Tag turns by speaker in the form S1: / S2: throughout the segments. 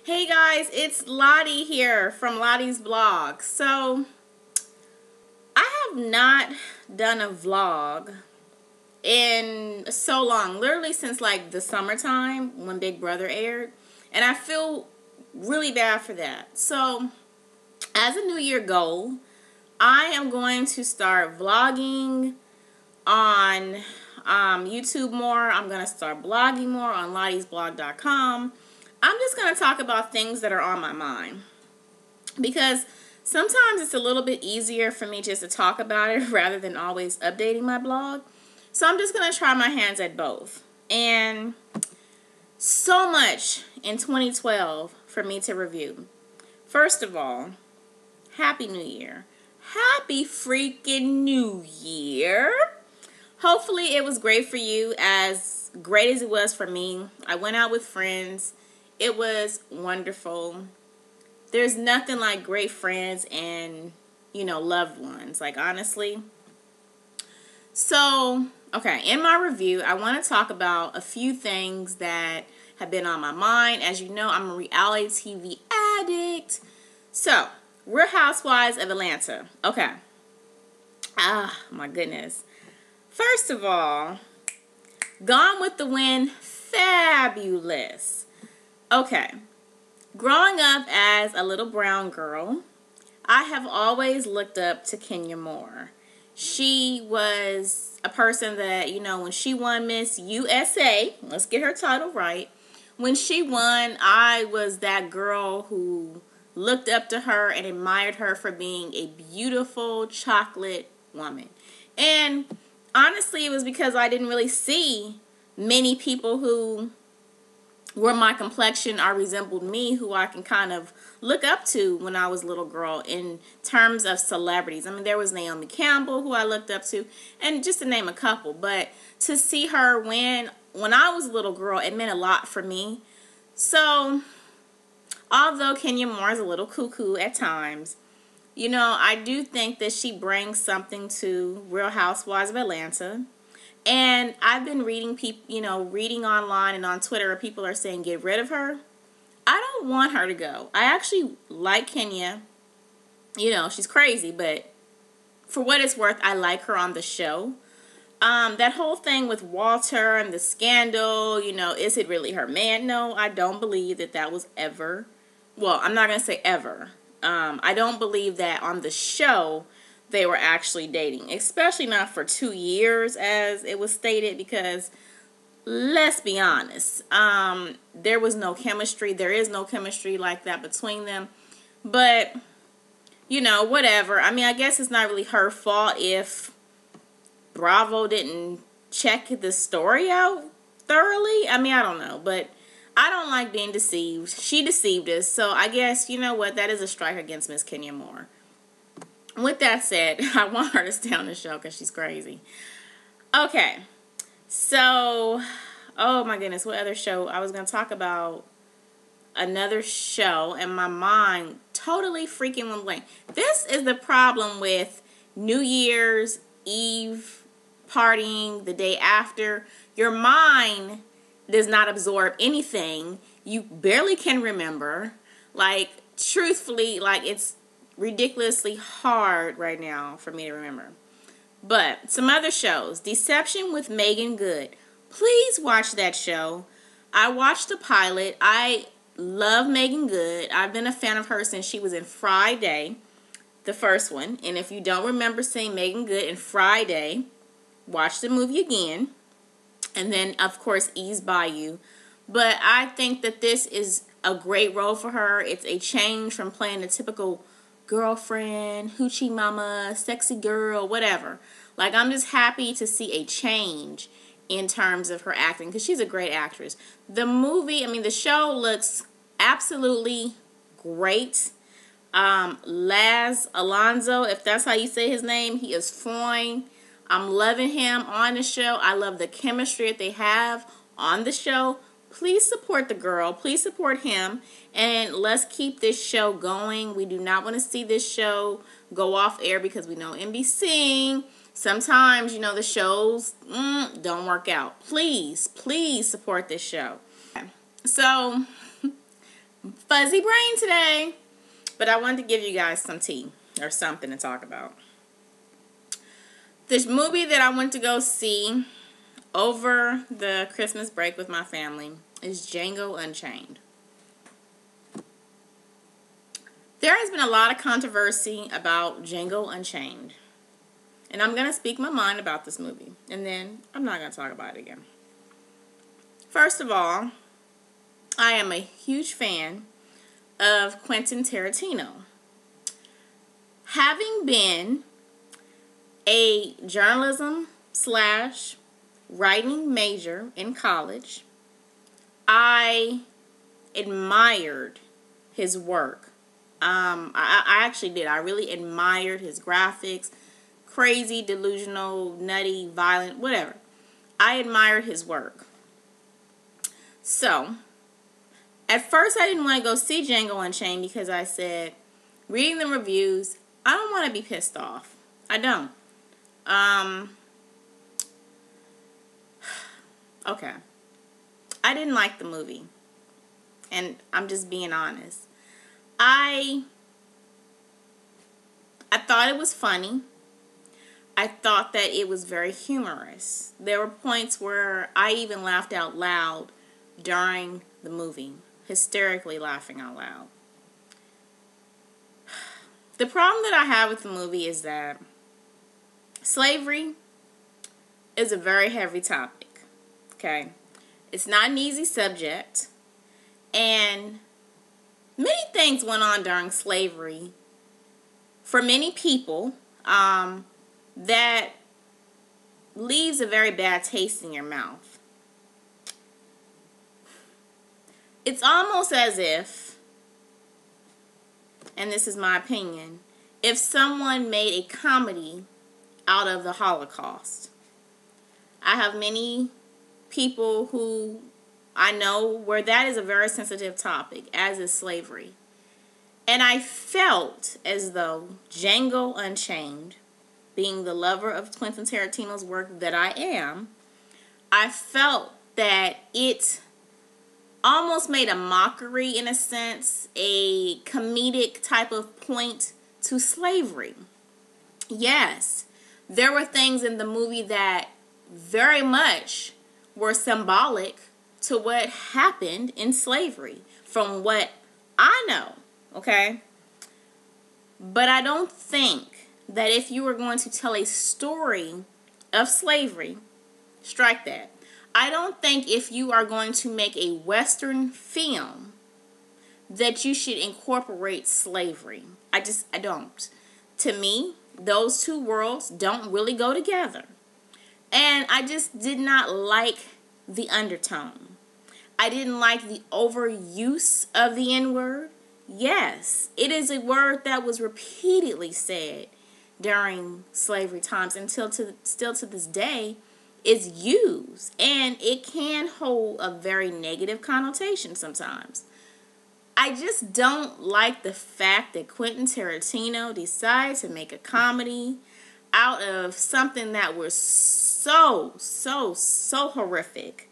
S1: Hey guys, it's Lottie here from Lottie's blog. So, I have not done a vlog in so long, literally since like the summertime when Big Brother aired, and I feel really bad for that. So, as a New Year goal, I am going to start vlogging on YouTube more. I'm going to start blogging more on lottiesblog.com. I'm just going to talk about things that are on my mind, because sometimes it's a little bit easier for me just to talk about it rather than always updating my blog. So I'm just going to try my hands at both. And so much in 2012 for me to review. First of all, Happy New Year. Happy freaking New Year. Hopefully it was great for you, as great as it was for me. I went out with friends. It was wonderful. There's nothing like great friends and, loved ones. Like, honestly. So, okay, in my review, I want to talk about a few things that have been on my mind. As you know, I'm a reality TV addict. So, Real Housewives of Atlanta. Okay. My goodness. First of all, Gone with the Wind, fabulous. Okay, growing up as a little brown girl, I have always looked up to Kenya Moore. She was a person that, when she won Miss USA, let's get her title right. When she won, I was that girl who looked up to her and admired her for being a beautiful chocolate woman. And honestly, it was because I didn't really see many people who were my complexion or resembled me, who I can kind of look up to when I was a little girl in terms of celebrities. I mean, there was Naomi Campbell, who I looked up to, and just to name a couple. But to see her win when I was a little girl, it meant a lot for me. So, although Kenya Moore is a little cuckoo at times, I do think that she brings something to Real Housewives of Atlanta. And I've been reading reading online and on Twitter, people are saying get rid of her. I don't want her to go. I actually like Kenya. She's crazy, but for what it's worth, I like her on the show. That whole thing with Walter and the scandal, is it really her man? No, I don't believe that was ever. Well, I'm not going to say ever. I don't believe that on the show they were actually dating, especially not for 2 years as it was stated, because let's be honest, there was no chemistry. There is no chemistry like that between them. But, whatever. I mean, I guess it's not really her fault if Bravo didn't check the story out thoroughly. I mean, I don't know, but I don't like being deceived. She deceived us, so I guess, that is a strike against Miss Kenya Moore. With that said, I want her to stay on the show because she's crazy. Okay, so, oh my goodness, what other show? I was going to talk about another show, and my mind totally freaking went blank. This is the problem with New Year's Eve partying the day after. Your mind does not absorb anything. You barely can remember. Like, truthfully, like, it's ridiculously hard right now for me to remember. But some other shows. Deception with Megan Good. Please watch that show. I watched the pilot. I love Megan Good. I've been a fan of her since she was in Friday, the first one. And if you don't remember seeing Megan Good in Friday, watch the movie again. And then, of course, Ease Bayou. But I think that this is a great role for her. It's a change from playing the typical girlfriend, hoochie mama, sexy girl, whatever. Like, I'm just happy to see a change in terms of her acting, because she's a great actress. The show looks absolutely great. Laz Alonso, if that's how you say his name, he is fine. I'm loving him on the show. I love the chemistry that they have on the show. Please support the girl. Please support him. And let's keep this show going. We do not want to see this show go off air, because we know NBC, sometimes, the shows don't work out. Please, please support this show. So, fuzzy brain today. But I wanted to give you guys some tea or something to talk about. This movie that I went to go see over the Christmas break with my family is Django Unchained. There has been a lot of controversy about Django Unchained. And I'm going to speak my mind about this movie. And then I'm not going to talk about it again. First of all, I am a huge fan of Quentin Tarantino. Having been a journalism / writing major in college, I admired his work. I actually did. I really admired his graphics. Crazy, delusional, nutty, violent, whatever. I admired his work. So, at first I didn't want to go see Django Unchained because I said, reading the reviews, I don't want to be pissed off. I don't. Okay. I didn't like the movie. And I'm just being honest. I thought it was funny. I thought that it was very humorous. There were points where I even laughed out loud during the movie. Hysterically laughing out loud. The problem that I have with the movie is that slavery is a very heavy topic. Okay? It's not an easy subject. And many things went on during slavery for many people that leaves a very bad taste in your mouth. It's almost as if, and this is my opinion, if someone made a comedy out of the Holocaust. I have many people who I know where that is a very sensitive topic, as is slavery. And I felt as though Django Unchained, being the lover of Quentin Tarantino's work that I am, I felt that it almost made a mockery, in a sense, a comedic type of point to slavery. Yes, there were things in the movie that very much were symbolic to what happened in slavery, from what I know, okay? But I don't think that if you were going to tell a story of slavery, strike that. I don't think if you are going to make a Western film that you should incorporate slavery. I don't. To me, those two worlds don't really go together. And I just did not like the undertone. I didn't like the overuse of the N-word. Yes, it is a word that was repeatedly said during slavery times until still to this day is used, and it can hold a very negative connotation sometimes. I just don't like the fact that Quentin Tarantino decided to make a comedy out of something that was so horrific,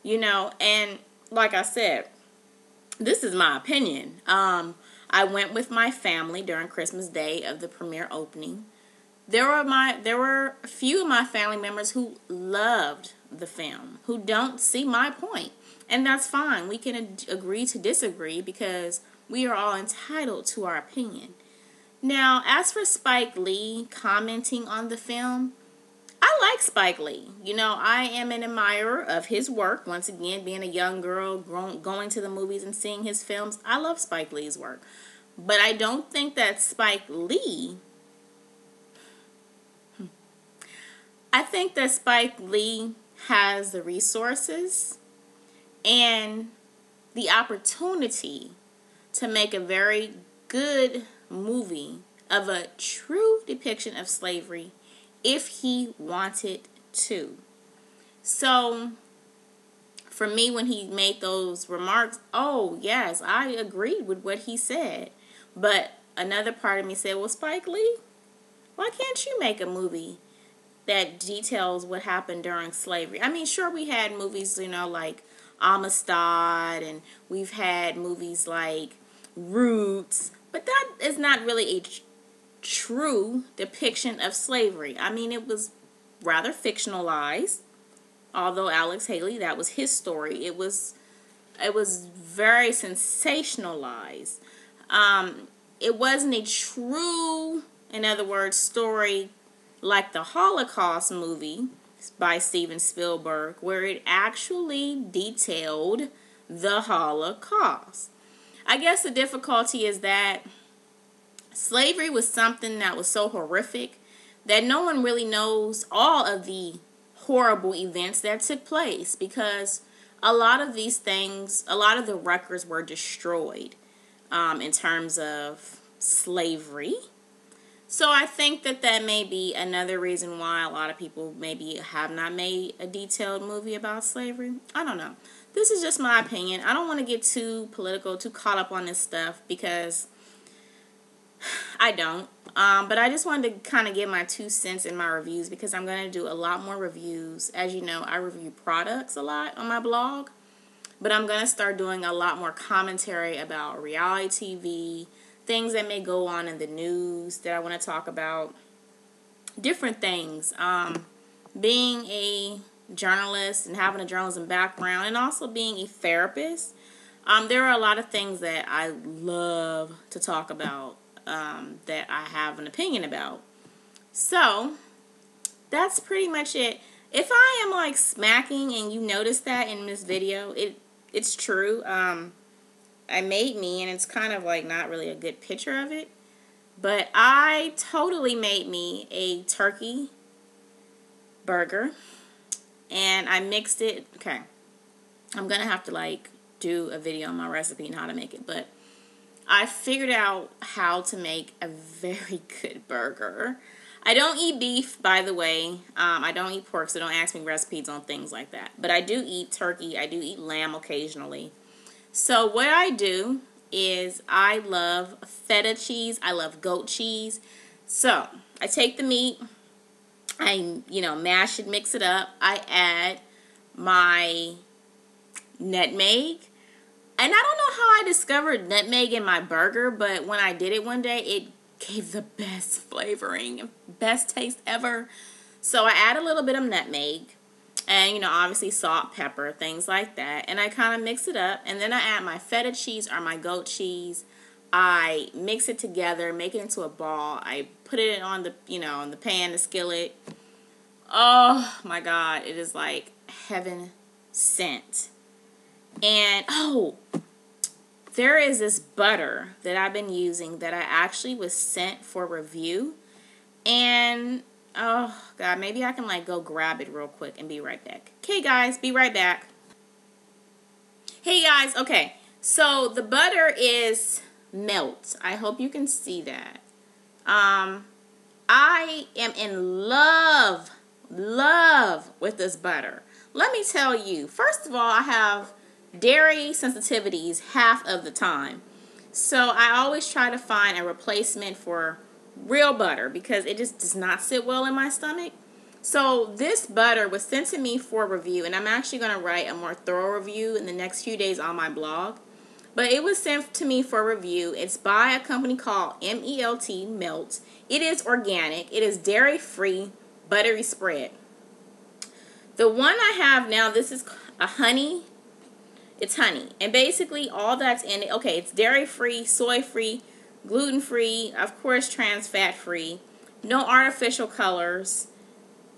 S1: you know. And like I said, this is my opinion. I went with my family during Christmas Day of the premiere opening. There were a few of my family members who loved the film, who don't see my point. And that's fine. We can agree to disagree because we are all entitled to our opinion. Now, as for Spike Lee commenting on the film, I like Spike Lee. You know, I am an admirer of his work. Once again, being a young girl, going to the movies and seeing his films, I love Spike Lee's work. But I don't think that Spike Lee... I think that Spike Lee has the resources and the opportunity to make a very good movie of a true depiction of slavery if he wanted to. So, for me, when he made those remarks, oh, yes, I agreed with what he said. But another part of me said, well, Spike Lee, why can't you make a movie that details what happened during slavery? I mean, sure, we had movies, you know, like Amistad, and we've had movies like Roots, but that is not really a true depiction of slavery. I mean, it was rather fictionalized, although Alex Haley, that was his story. It was very sensationalized. It wasn't a true, in other words, story like the Holocaust movie by Steven Spielberg, where it actually detailed the Holocaust. I guess the difficulty is that slavery was something that was so horrific that no one really knows all of the horrible events that took place, because a lot of these things, a lot of the records were destroyed in terms of slavery. So I think that that may be another reason why a lot of people maybe have not made a detailed movie about slavery. I don't know. This is just my opinion. I don't want to get too political, too caught up on this stuff, because I don't. But I just wanted to kind of give my 2 cents in my reviews, because I'm going to do a lot more reviews. As you know, I review products a lot on my blog, but I'm going to start doing a lot more commentary about reality TV, things that may go on in the news that I want to talk about, different things. Being a journalist and having a journalism background, and also being a therapist, there are a lot of things that I love to talk about, that I have an opinion about. So that's pretty much it. If I am like smacking and you notice that in this video, it's true. I made me, and it's kind of like not really a good picture of it, but I totally made me a turkey burger, and I mixed it. Okay, I'm gonna have to like do a video on my recipe and how to make it, but I figured out how to make a very good burger. I don't eat beef, by the way. I don't eat pork, so don't ask me recipes on things like that. But I do eat turkey. I do eat lamb occasionally. So what I do is I love feta cheese. I love goat cheese. So I take the meat. I, mash it, mix it up. I add my nutmeg. And I don't know how I discovered nutmeg in my burger, but when I did it one day, it gave the best flavoring, best taste ever. So I add a little bit of nutmeg and, obviously salt, pepper, things like that. And I kind of mix it up. And then I add my feta cheese or my goat cheese. I mix it together, make it into a ball. I put it on the, on the pan, the skillet. Oh my God, it is like heaven sent. And, there is this butter that I've been using that I actually was sent for review. And, oh, God, maybe I can, go grab it real quick and be right back. Okay, guys, be right back. Hey, guys, okay. So, the butter is melt. I hope you can see that. I am in love with this butter. Let me tell you, first of all, I have dairy sensitivities half of the time. So I always try to find a replacement for real butter because it just does not sit well in my stomach. So this butter was sent to me for review, and I'm actually going to write a more thorough review in the next few days on my blog. But it was sent to me for review. It's by a company called MELT, Melt. It is organic. It is dairy-free buttery spread. The one I have now, this is a honey. It's honey. And basically all that's in it, okay, it's dairy-free, soy-free, gluten-free, of course trans fat-free, no artificial colors,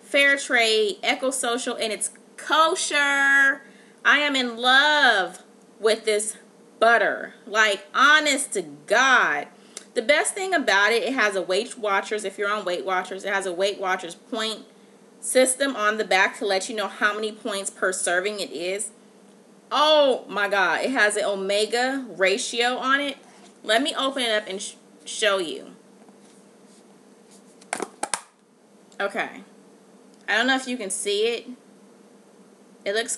S1: fair trade, eco-social, and it's kosher. I am in love with this butter. Like, honest to God. The best thing about it, it has a Weight Watchers. If you're on Weight Watchers, it has a Weight Watchers point system on the back to let you know how many points per serving it is. Oh my God, it has an omega ratio on it. Let me open it up and show you. Okay. I don't know if you can see it. It looks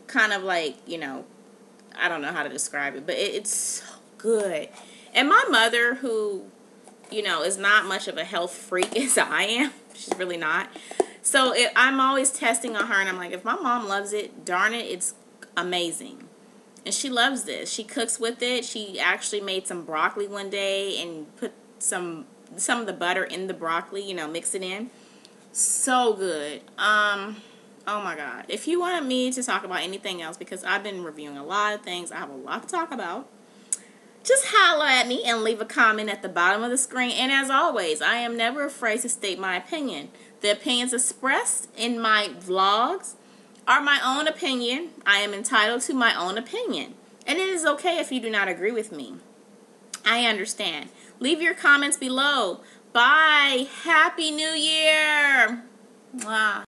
S1: kind of like, I don't know how to describe it, but it's so good. And my mother, who, is not much of a health freak as I am, she's really not. So I'm always testing on her, and I'm like, if my mom loves it, darn it, it's amazing. And she loves this. She cooks with it. She actually made some broccoli one day and put some of the butter in the broccoli, you know, mix it in. So good. Oh my God. If you want me to talk about anything else, because I've been reviewing a lot of things, I have a lot to talk about, just holler at me and leave a comment at the bottom of the screen. And as always, I am never afraid to state my opinion. The opinions expressed in my vlogs are my own opinion. I am entitled to my own opinion. And it is okay if you do not agree with me. I understand. Leave your comments below. Bye. Happy New Year. Mwah.